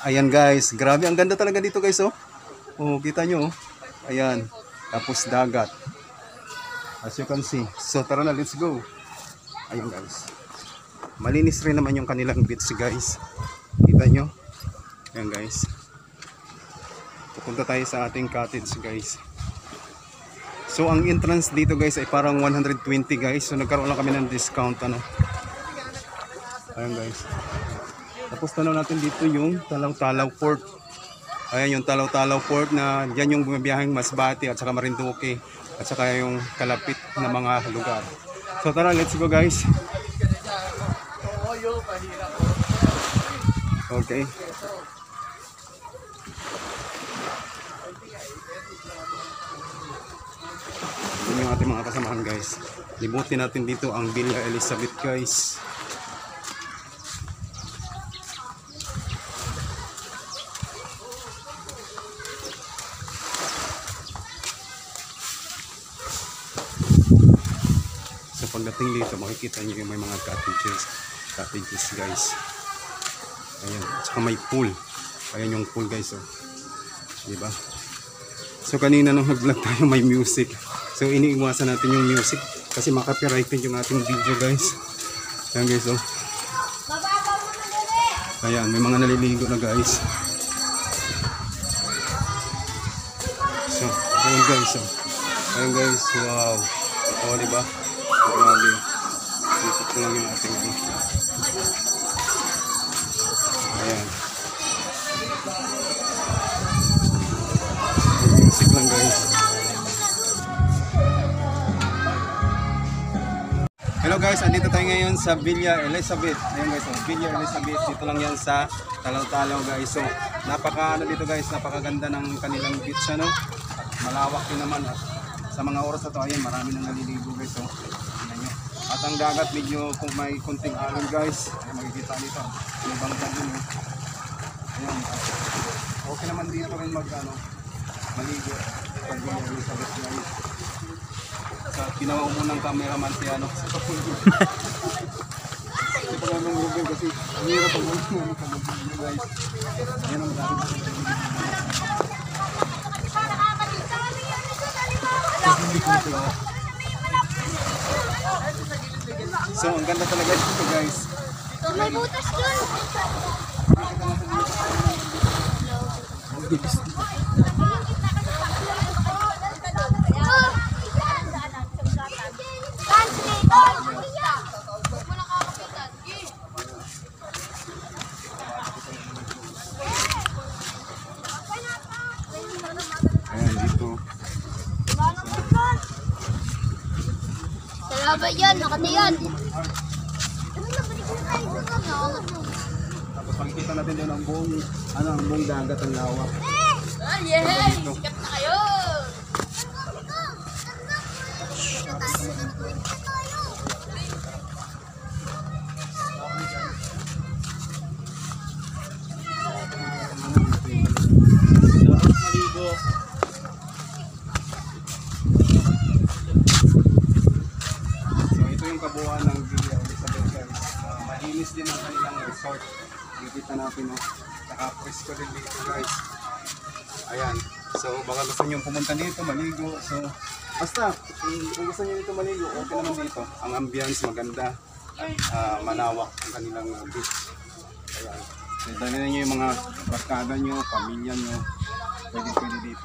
Ayan guys, grabe ang ganda talaga dito guys oh. Oh, kita nyo oh. Ayan, tapos dagat. As you can see. So tara na, let's go. Ayan guys. Malinis rin naman yung kanilang beach guys. Kita nyo? Ayan guys. Pupunta tayo sa ating cottage guys. So ang entrance dito guys ay parang 120 guys. So nagkaroon lang kami ng discount ano. Ayan guys. Tapos tanaw natin dito yung Talaw-Talaw Port. Ayan yung Talaw-Talaw Port na yan yung bumibiyaheng Masbate at saka Marinduque at saka yung kalapit na mga lugar. So tara, let's go guys. Okay. Yun yung ating mga kasamahan guys. Libutin natin dito ang Villa Elizabeth guys. So pagdating dito makikita nyo yung may mga cottages guys. Ayan, at saka may pool. Ayan yung pool guys oh. Diba? So kanina nung nag-vlog tayo may music. So iniiwasan natin yung music kasi makapirighted yung ating video guys. Ayan guys oh. Ayan, may mga naliligo na guys. So, ayan guys oh. Ayan guys, wow. Oh, diba? Grabe. Ikot ko lang yung ating ayan. Music lang guys. Hello guys, andito tayo ngayon sa Villa Elizabeth. Ayan guys, oh, Villa Elizabeth. Dito lang yan sa Talaw-Talaw guys. So, dito guys, napakaganda ng kanilang beach ano. At malawak din naman. At sa mga oras na to, ayan, marami nang naliligo guys. So, at ang dagat medyo kung may kunting alon guys. Ayan, makikita dito. May bangka din eh. Ayan, okay naman dito rin maligo pag Villa Elizabeth guys. Ginawa mo ng cameraman si ano sa kapul. Kasi pag anong Google kasi ang hirap pag ano guys. Ayan ang dami. So ang ganda talaga dito guys. May butas dun. Ayan dito. Salamat yan, nakatiyan. Tapos makikita natin doon ang buong dagat ang lawak. Yehey! Sikat na kayo! Kabuuan ng Villa Elizabeth guys. Malinis din ang kanilang resort. Nakikita natin oh. Saka presko din dito guys. Ayan. So baka gusto nyo pumunta dito, maligo. So basta kung gusto nyo dito maligo, okay naman dito. Ang ambience maganda at malawak ang kanilang beach. Ayan. So dali na nyo yung mga barkada nyo, pamilya nyo. Pwede dito.